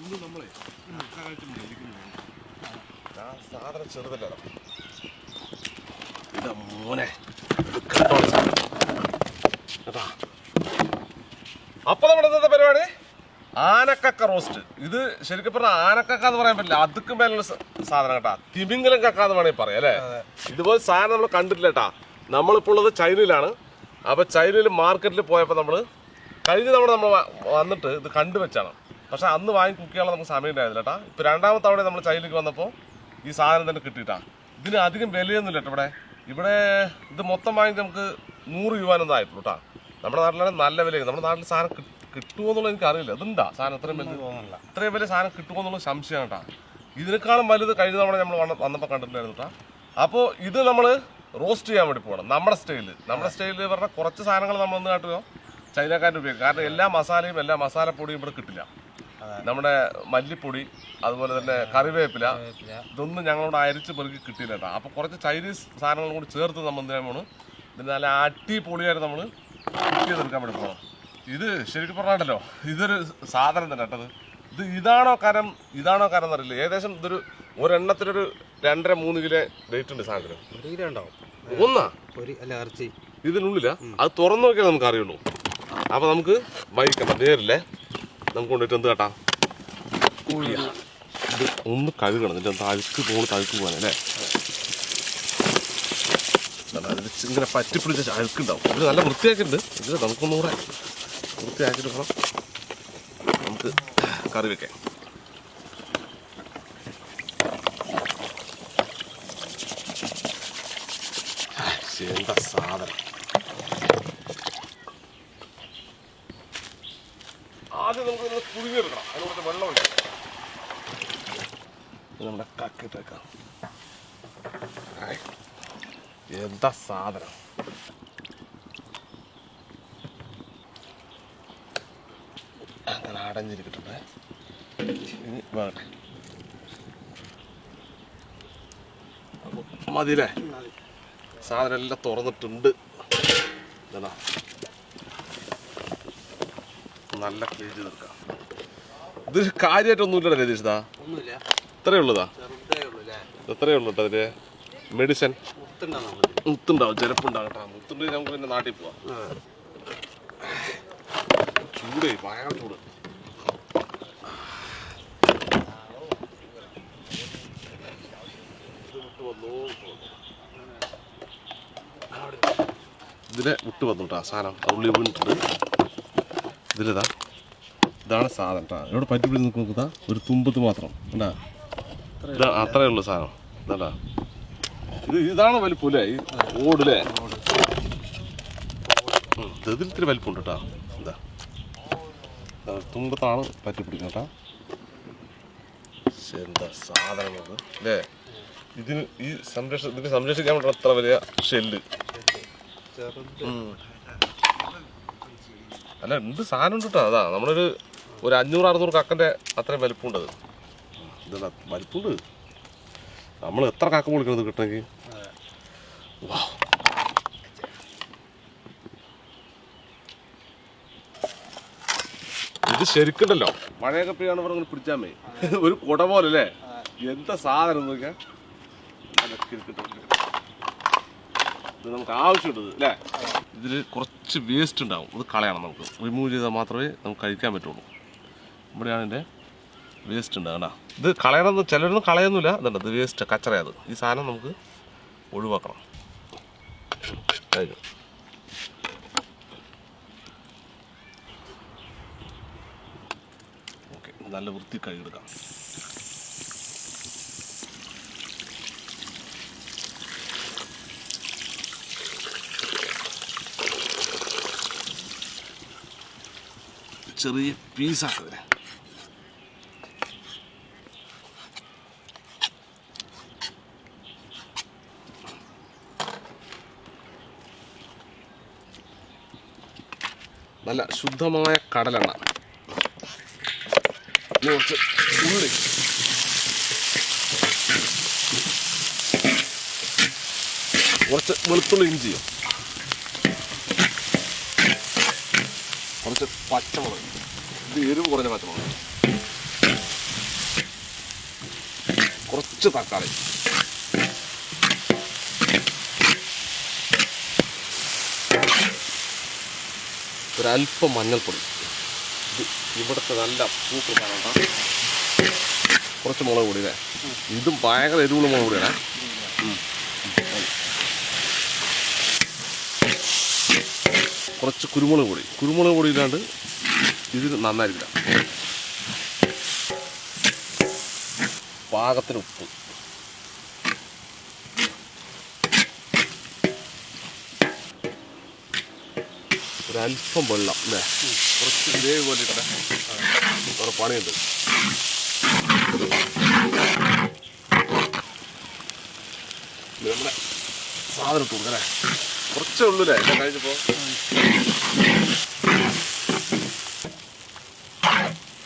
ഇന്ന് നമ്മളെ സാധനം ചെറുതല്ല ഇതാ മോനെ കേട്ടാ. അപ്പൊ നമ്മുടെ ഇന്നത്തെ പരിപാടി ആനക്കക്ക റോസ്റ്റ്. ഇത് ശരിക്കും പറഞ്ഞാൽ ആനക്കക്ക എന്ന് പറയാൻ പറ്റില്ല, അതുക്കും മേലുള്ള സാധനം കേട്ടാ. തിമിംഗലം കക്ക എന്ന് വേണമെങ്കിൽ പറയാം അല്ലേ. ഇതുപോലെ സാധനം നമ്മൾ കണ്ടിട്ടില്ല കേട്ടാ. നമ്മളിപ്പോൾ ഉള്ളത് ചൈനയിലാണ്. അപ്പൊ ചൈനയിൽ മാർക്കറ്റിൽ പോയപ്പോൾ നമ്മൾ കഴിഞ്ഞ തവണ നമ്മൾ വന്നിട്ട് ഇത് കണ്ടുവച്ചാണ്. പക്ഷെ അന്ന് വാങ്ങി കുക്ക് ചെയ്യാനുള്ള നമുക്ക് സമയം ഉണ്ടായിരുന്നില്ല കേട്ടാ. ഇപ്പൊ രണ്ടാമത്തെ തവണ നമ്മൾ ചൈനയിലേക്ക് വന്നപ്പോൾ ഈ സാധനം തന്നെ കിട്ടിയിട്ടാ. ഇതിന് അധികം വിലയൊന്നുമില്ല കേട്ടോ. ഇവിടെ ഇത് മൊത്തം വാങ്ങി നമുക്ക് 100 രൂപ ആയിട്ടുള്ളൂ കേട്ടോ. നമ്മുടെ നാട്ടിലാണ് നല്ല വിലയാണ്. നമ്മുടെ നാട്ടിൽ സാധനം കിട്ടുമോ എന്നുള്ളത് എനിക്ക് അറിയില്ല. അതുണ്ടാ സാധനം ഇത്രയും വലിയ സാധനം കിട്ടുമോ എന്നുള്ള സംശയമാണ് കേട്ടോ. ഇതിനേക്കാളും വലുത് കഴിഞ്ഞ തവണ നമ്മൾ വന്നപ്പോൾ കണ്ടിട്ടുണ്ടായിരുന്നു കേട്ടോ. അപ്പോൾ ഇത് നമ്മൾ റോസ്റ്റ് ചെയ്യാൻ വേണ്ടി പോകണം നമ്മുടെ സ്റ്റൈലിൽ പറഞ്ഞാൽ കുറച്ച് സാധനങ്ങൾ നമ്മൾ ഒന്ന് കാട്ടുക ചൈനക്കാരുടെ ഉപയോഗിക്കും. കാരണം എല്ലാ മസാലയും എല്ലാ മസാലപ്പൊടിയും ഇവിടെ കിട്ടില്ല. നമ്മുടെ മല്ലിപ്പൊടി അതുപോലെ തന്നെ കറിവേപ്പില ഇതൊന്നും ഞങ്ങളോട് അരിച്ച് പെറുക്കി കിട്ടിയില്ല കേട്ടോ. അപ്പോൾ കുറച്ച് ചൈനീസ് സാധനങ്ങളും കൂടി ചേർത്ത് നമ്മൾ എന്തിനാണ് പോകണം. ഇതിന് നല്ല അടിപൊളിയായിട്ട് നമ്മൾ കുക്ക് ചെയ്തെടുക്കാൻ വേണ്ടി പോകണം. ഇത് ശരിക്കും പറഞ്ഞാണ്ടല്ലോ ഇതൊരു സാധനം തന്നെ കേട്ടത്. ഇതാണോ കരം എന്നറിയില്ല. ഏകദേശം ഇതൊരു ഒരെണ്ണത്തിനൊരു 2.5-3 കിലോ റേറ്റ് ഉണ്ട് സാധനത്തിന്. ഒന്നാ ഇതിനുള്ളിലാ. അത് തുറന്നു നോക്കിയാൽ നമുക്ക് അറിയുള്ളൂ. അപ്പൊ നമുക്ക് വൈകിക്കണം നേരില്ലേ. നമുക്ക് കൊണ്ടിട്ട് എന്ത് കേട്ടാ ഇത് ഒന്ന് കഴുകണം. ഇതിന്റെ അഴുക്ക് പോകാനല്ലേ. ഇങ്ങനെ പറ്റിപ്പിടിച്ച അഴുക്കുണ്ടാവും. ഇത് നല്ല വൃത്തിയാക്കിയിട്ടുണ്ട്. ഇത് നമുക്കൊന്നുകൂടെ വൃത്തിയാക്കിയിട്ട് പോകണം. നമുക്ക് കറി വെക്കാം. എന്താ സാധനം. ആദ്യം നമുക്ക് ഇതിനെ കുഴിഞ്ഞെടുക്കണം. അതിന് കുറച്ച് വെള്ളമുണ്ട്. നമ്മുടെ കക്കിട്ടേക്കാം. എന്താ സാധനം. അങ്ങനെ അടഞ്ഞിരിക്കട്ടെ. ഇനി വേട്ടെ മതിയില്ലേ. സാധനം എല്ലാം തുറന്നിട്ടുണ്ട്. എന്താ നല്ല ക്ലീൻ ചെയ്ത് എടുക്കാം. ഇത് കാര്യമായിട്ടൊന്നുമില്ല രതീഷ്താ. ഇത്രയേ ഉള്ളതാ. എത്രയേ ഉള്ളൂ കേട്ടോ. അതിന്റെ മെഡിസിൻ മുത്തുണ്ടാവും, ചിലപ്പുണ്ടാവും കേട്ടോ. മുത്തുണ്ടെങ്കിൽ നമുക്ക് പിന്നെ നാട്ടിൽ പോവാം. ചൂടേ ഭയങ്കര ചൂട്. ഇതിലെ വിട്ട് വന്നുട്ടാ സാധനം. ഉള്ളി വീണിട്ടുണ്ട്. ഇതിലിതാ ഇതാണ് സാധനം കേട്ടോ. ഇവിടെ പറ്റിപ്പിടി നോക്കുക. ഒരു തുമ്പത്ത് മാത്രം ഉണ്ടാ. ഇതാ അത്രയേ ഉള്ളൂ സാധനം. ഇതാ ഇതാണ് വലിപ്പല്ലേ ഈ ഓടില്ലേ. ഇതിൽ ഇത്തിരി വലിപ്പമുണ്ട് കേട്ടോ. എന്താ തുമ്പത്താണ് പറ്റിപ്പിടിക്കുന്നത് കേട്ടോ. എന്താ സാധനം അല്ലേ. ഇതിന് സംരക്ഷിക്കാൻ പറ്റുന്ന അത്ര വലിയ ഷെല്ല് അല്ല എന്ത് സാധനം ഉണ്ട് കേട്ടോ. അതാ നമ്മളൊരു 500-600 കക്കൻ്റെ അത്രയും വലിപ്പമുണ്ട്. അത് ഇതാ വലിപ്പമുണ്ട്. നമ്മൾ എത്ര കക്ക പൊളിക്കണത് കിട്ടണമെങ്കിൽ. ഇത് ശരിക്കുണ്ടല്ലോ മഴയൊക്കെ പെയ്യാണ് പറഞ്ഞ പിടിച്ചാൽ മതി. ഒരു കുട പോലെ അല്ലേ. എന്താ സാധനം നോക്കിയാൽ ഇത് നമുക്ക് ആവശ്യമുണ്ടത് അല്ലേ. ഇതിൽ കുറച്ച് വേസ്റ്റ് ഉണ്ടാവും. അത് കളയണം. നമുക്ക് റിമൂവ് ചെയ്താൽ മാത്രമേ നമുക്ക് കഴിക്കാൻ പറ്റുള്ളൂ. ഇവിടെയാണ് ഇതിൻ്റെ വേസ്റ്റ് ഉണ്ട് കേട്ടോ. ഇത് കളയണമെന്ന് ചിലരൊന്നും കളയൊന്നുമില്ല. ഇതുണ്ട് ഇത് വേസ്റ്റ് കച്ചറയത്. ഈ സാധനം നമുക്ക് ഒഴിവാക്കണം. ഓക്കെ നല്ല വൃത്തി കഴുകിയെടുക്കാം. ചെറിയ പീസാക്കതിനെ. നല്ല ശുദ്ധമായ കടലെണ്ണ, കുറച്ച് ഉള്ളി, കുറച്ച് വെളുത്തുള്ളി ഇഞ്ചിയും, കുറച്ച് പച്ചമുളക്, ഇത് എരിവ് കുറഞ്ഞ പച്ചമുളക്, കുറച്ച് തക്കാളി, ഒരല്പം മഞ്ഞൾപ്പൊടി, ഇവിടുത്തെ നല്ല സൂപ്പർ സാധനം. കുറച്ച് മുളക് പൊടി അല്ലേ, ഇതും ഭയങ്കര എരിവുള്ള മുളക് പൊടിയാണ്. കുറച്ച് കുരുമുളക് പൊടി ഇല്ലാണ്ട് ഇതിന് നന്നായിരിക്കില്ല. പാകത്തിന് ഉപ്പ്, ഒരല്പം വെള്ളം അല്ലേ, കുറച്ച് ഗ്രേവി പോലെ ഇട്ടേ. കുറേ പണിയുണ്ട്. നമ്മുടെ സാധനം ഇട്ടു കൊടുക്കല്ലേ, കുറച്ചേ ഉള്ളൂ അല്ലേ എല്ലാം കഴിഞ്ഞപ്പോൾ.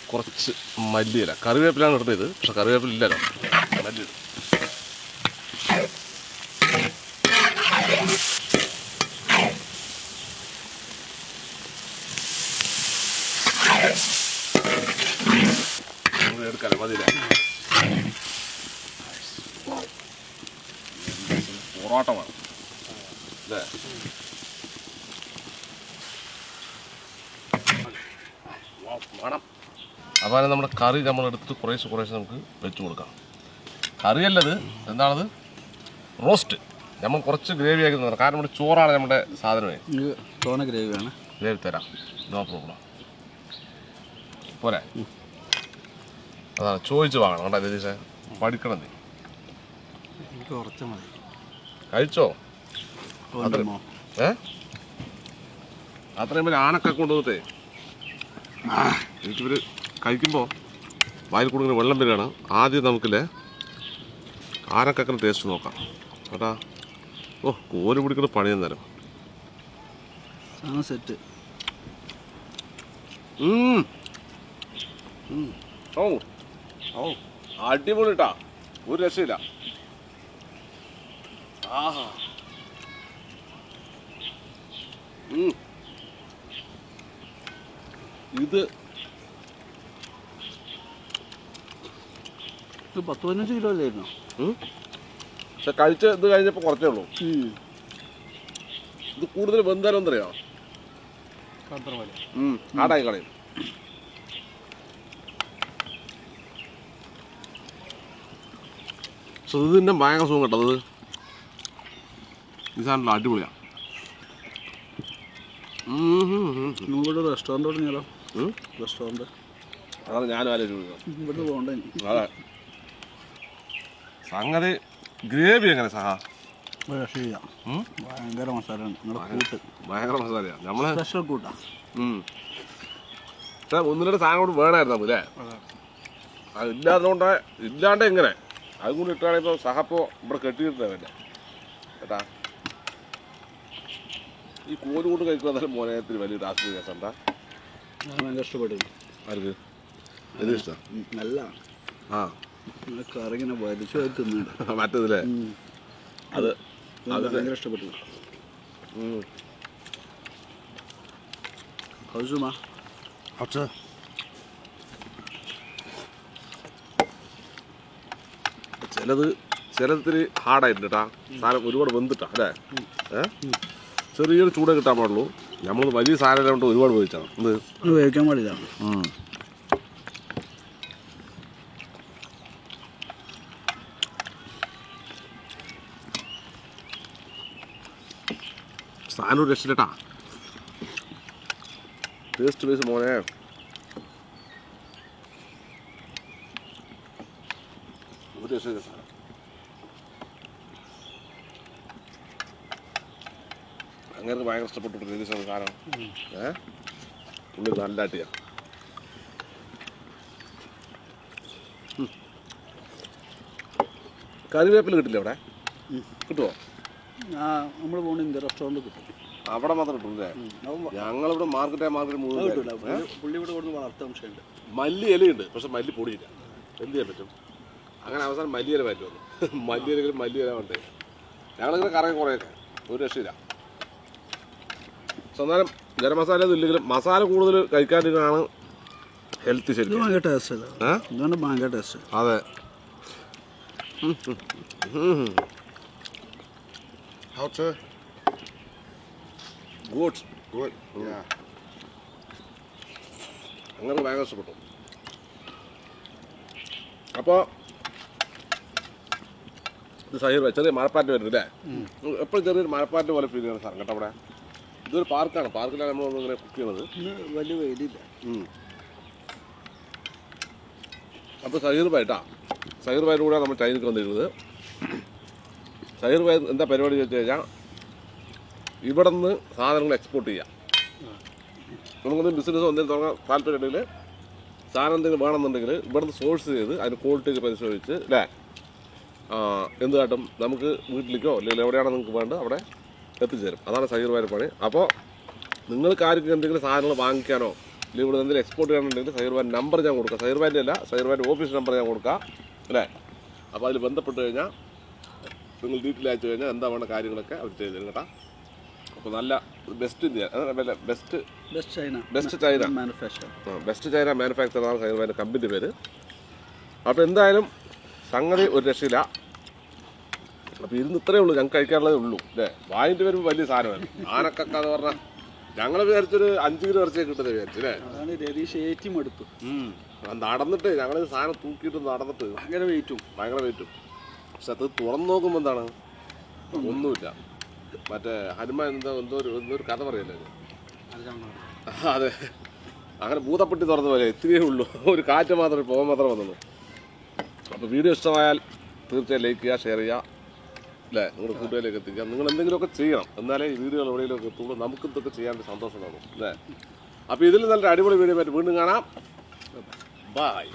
കുറച്ച് മല്ലിയില, കറിവേപ്പിലാണ് ഇടുന്നത്, പക്ഷെ കറിവേപ്പില ഇല്ലല്ലോ, മല്ലി ഇടും. എടുക്കാല്ലേ, മതിയില്ലേ. പൊറോട്ട വേണം അല്ലേ. വേണം. അപ്പോൾ നമ്മുടെ കറി നമ്മളെടുത്ത് കുറേശ്ശെ നമുക്ക് വെച്ച് കൊടുക്കാം. കറിയല്ലത്, എന്താണത്, റോസ്റ്റ്. നമ്മൾ കുറച്ച് ഗ്രേവി ആക്കി തരണം, കാരണം നമ്മുടെ ചോറാണ് നമ്മുടെ സാധനമേ. തോന ഗ്രേവിയാണ്. ഗ്രേവി തരാം, നോ പ്രോബ്ലം. പോരെ, അതാണ് ചോദിച്ച് വാങ്ങണം കേട്ടോ രതീഷേ, പഠിക്കണം നീ. കുറച്ച് മതി, കഴിച്ചോ. അത്രയും പേര് ആനക്ക കൊണ്ടുവന്നിട്ടേ എനിക്കിവർ കഴിക്കുമ്പോൾ വായിൽ കൊടുക്കുന്ന വെള്ളം വരികയാണ്. ആദ്യം നമുക്കില്ലേ ആനക്കക്കന് ടേസ്റ്റ് നോക്കാം കേട്ടാ. ഓ, കോല് പിടിക്കുന്ന പണിയും തരും. സെറ്റ്. ഓ ഓ അടിപൊളി കേട്ടാ, ഒരു രക്ഷയില്ല. ആഹാ, ഇത് 10-15 കിലോ അല്ലായിരുന്നോ? പക്ഷെ കഴിച്ച ഇത് കഴിഞ്ഞപ്പോൾ കുറച്ചേ ഉള്ളൂ. ഇത് കൂടുതൽ ബന്ധാരം എന്തറിയോ, ആടായി കളയും. പക്ഷെ ഇത് തന്നെ ഭയങ്കര സുഖം കേട്ടോ. അത് ഈ സാധനം അടിപൊളിയാണ്. ഇവിടെ റെസ്റ്റോറൻറ്റ് തുടങ്ങിയാലോ? റെസ്റ്റോറൻറ്റ് അതാണ് ഞാനും ആലോചിക്കുന്നത്. ഇവിടെ പോകണ്ടേ? അതെ, സംഗതി ഗ്രേവി എങ്ങനെ സഹാ ഭയങ്കര മസാലയാണ്. ഭയങ്കര മസാലയാണ്, നമ്മള് സ്പെഷ്യൽ കൂട്ടാ. പക്ഷെ 1-2 സാധനം കൂടി വേണമായിരുന്നു നമുക്ക് അല്ലേ. അത് ഇല്ലാണ്ട് എങ്ങനെ അതും കൂടി ഇട്ടാണെങ്കിൽ ഇപ്പോൾ സഹപ്പോ ഇവിടെ കെട്ടിയിട്ടല്ലേ കേട്ടാ. ഈ കോല് കൊണ്ട് കഴിക്കുക എന്നാലും മോനത്തിൽ വലിയ ടാസ്ക് കേസണ്ടാ. ഭയങ്കര ഇഷ്ടപ്പെട്ടു. ആർക്ക് വലിയ ഇഷ്ടം? നല്ല ആ കറി ഇങ്ങനെ വലിച്ചു തിന്നുണ്ട് മറ്റതില്ലേ, അത് ഭയങ്കര ഇഷ്ടപ്പെട്ടു. ഹൗസുമാ ചിലതിരി ഹാർഡായിട്ടുണ്ട് കേട്ടാ. സാധനം ഒരുപാട് വെന്തിട്ടാ അല്ലേ. ചെറിയൊരു ചൂടേ കിട്ടാൻ പാടുള്ളൂ. നമ്മൾ വലിയ സാധനം കൊണ്ട് ഒരുപാട് ഉപയോഗിച്ചാണ് ഇത് ഉപയോഗിക്കാൻ പാടില്ല. സാധനം ഒരു രക്ഷയില്ലട്ടാ. ടേസ്റ്റ് ബേസ് മോനെ. ഒരു രക്ഷയില്ല സാധനം. അങ്ങനെ ഭയങ്കര ഇഷ്ടപ്പെട്ടു രതീഷാണ്. കാരണം പുള്ളി നല്ല അട്ടിയാ. കറിവേപ്പില കിട്ടില്ല അവിടെ? കിട്ടുമോ? നമ്മൾ പോകുന്ന ഇന്ത്യ റെസ്റ്റോറൻറ്റ് കിട്ടും. അവിടെ മാത്രം കിട്ടും. ഞങ്ങളിവിടെ മാർക്കറ്റ് മുഴുവൻ പുള്ളി ഇവിടെ കൊടുത്ത് വളർത്താൻ വിഷയമുണ്ട്. മല്ലി ഇലയുണ്ട്, പക്ഷെ മല്ലി പൊടിയില്ല. എന്ത് ചെയ്യാൻ പറ്റും? അങ്ങനെ അവസാനം മല്ലിയില പറ്റും. മല്ലിയിലെങ്കിലും മല്ലിയില വേണ്ടേ. ഞങ്ങളിങ്ങനെ കറങ്ങി കുറേയൊക്കെ ഒരു രക്ഷയില്ല. എന്നാലും ഗരം മസാല ഒന്നും ഇല്ലെങ്കിലും മസാല കൂടുതൽ കഴിക്കാതിരിക്കാണ് ഹെൽത്ത് ശരിക്കും. ഭയങ്കര ടേസ്റ്റ്. ഭയങ്കര ടേസ്റ്റ്. അതെ, How to? Good. Good. Yeah. അങ്ങനെ ഭയങ്കര ഇഷ്ടപ്പെട്ടു. അപ്പോൾ ഇത് സഹീർ ചെറിയ മഴപ്പാറ്റ് വരുന്നത് അല്ലേ? എപ്പോഴും ചെറിയൊരു മഴപ്പാറ്റ് പോലെ ഫീൽ ചെയ്യുന്ന സ്ഥലം കേട്ടോ. അവിടെ ഇതൊരു പാർക്കാണ്. പാർക്കിലാണ് നമ്മൾ ഇങ്ങനെ കുക്ക് ചെയ്യണത്. ഇന്ന് വലിയ വെയിലില്ല. അപ്പോൾ സഹീർ ഭായിട്ടാ, സഹീർ ഭായിയുടെ കൂടെ നമ്മൾ ചൈനക്ക് വന്നിരുന്നത്. സഹീർ ഭായി എന്താ പരിപാടി വെച്ച് കഴിഞ്ഞാൽ ഇവിടെ നിന്ന് സാധനങ്ങൾ എക്സ്പോർട്ട് ചെയ്യാം. നമുക്കൊന്നും ബിസിനസ് എന്തെങ്കിലും തുടങ്ങാൻ താല്പര്യം ഉണ്ടെങ്കിൽ സാധനം എന്തെങ്കിലും വേണമെന്നുണ്ടെങ്കിൽ ഇവിടുന്ന് സോഴ്സ് ചെയ്ത് അതിന് ക്വാളിറ്റിയൊക്കെ പരിശോധിച്ച് അല്ലേ എന്ത് കാട്ടും നമുക്ക് വീട്ടിലേക്കോ അല്ലെങ്കിൽ എവിടെയാണോ നിങ്ങൾക്ക് വേണ്ടത് അവിടെ എത്തിച്ചേരും. അതാണ് സഹീർ ഭായിയുടെ പണി. അപ്പോൾ നിങ്ങൾക്ക് ആർക്കും എന്തെങ്കിലും സാധനങ്ങൾ വാങ്ങിക്കാനോ അല്ലെങ്കിൽ ഇവിടെ എന്തെങ്കിലും എക്സ്പോർട്ട് ചെയ്യാനുണ്ടെങ്കിൽ സഹീർ ഭായിൻ്റെ നമ്പർ ഞാൻ കൊടുക്കാം. സഹീർ ഭായിൻ്റെ അല്ല, സഹീർ ഭായിൻ്റെ ഓഫീസ് നമ്പർ ഞാൻ കൊടുക്കാം അല്ലേ. അപ്പോൾ അതിൽ ബന്ധപ്പെട്ട് കഴിഞ്ഞാൽ നിങ്ങൾ ഡീറ്റെയിൽ അയച്ചു കഴിഞ്ഞാൽ എന്താ വേണ്ട കാര്യങ്ങളൊക്കെ അവർ ചെയ്തു തരും കേട്ടോ. അപ്പോൾ നല്ല ബെസ്റ്റ് ഇന്ത്യ ബെസ്റ്റ് ചൈന മാനുഫാക്ചറാണ് സഹീർ ഭായിൻ്റെ കമ്പനിയുടെ പേര്. അപ്പോൾ എന്തായാലും സംഗതി ഒരു രക്ഷയില്ല. അപ്പോൾ ഇരുന്ന് ഇത്രയേ ഉള്ളൂ, ഞങ്ങൾക്ക് കഴിക്കാനുള്ളതേ ഉള്ളൂ അല്ലേ. വാങ്ങിട്ട് വരുമ്പോൾ വലിയ സാധനമാണ് ആനക്കക്ക എന്ന് പറഞ്ഞാൽ. ഞങ്ങൾ വിചാരിച്ചൊരു 5 കിലോ ഇറച്ചിയൊക്കെ കിട്ടുന്നത് വിചാരിച്ചു അല്ലേ. അതാണ് രതീഷ് ഏറ്റവും എടുത്തു. നടന്നിട്ട് ഞങ്ങൾ സാധനം തൂക്കിയിട്ട് നടന്നിട്ട് ഭയങ്കര വെയിറ്റും. പക്ഷെ അത് തുറന്നു നോക്കുമ്പോൾ എന്താണ് ഒന്നുമില്ല. മറ്റേ ഹനുമാൻ എന്തോ ഒരു കഥ പറയല്ലേ. അതെ, അങ്ങനെ ഭൂതപ്പെട്ടി തുറന്ന പോലെ ഇത്തിരിയേ ഉള്ളൂ. ഒരു കാറ്റ് മാത്രം പോകാൻ മാത്രം വന്നു. അപ്പോൾ വീഡിയോ ഇഷ്ടമായാൽ തീർച്ചയായും ലൈക്ക് ചെയ്യുക, ഷെയർ ചെയ്യുക അല്ലേ. നിങ്ങളുടെ കൂട്ടുകാരിലേക്ക് എത്തിക്കുക. നിങ്ങൾ എന്തെങ്കിലുമൊക്കെ ചെയ്യണം, എന്നാലേ ഈ വീഡിയോകൾ എവിടെയെങ്കിലുമൊക്കെ എത്തുള്ളൂ. നമുക്ക് ഇതൊക്കെ ചെയ്യാൻ സന്തോഷം കാണും അല്ലേ. അപ്പോൾ ഇതിൽ നല്ലൊരു അടിപൊളി വീഡിയോ ആയിട്ട് വീണ്ടും കാണാം. ബൈ.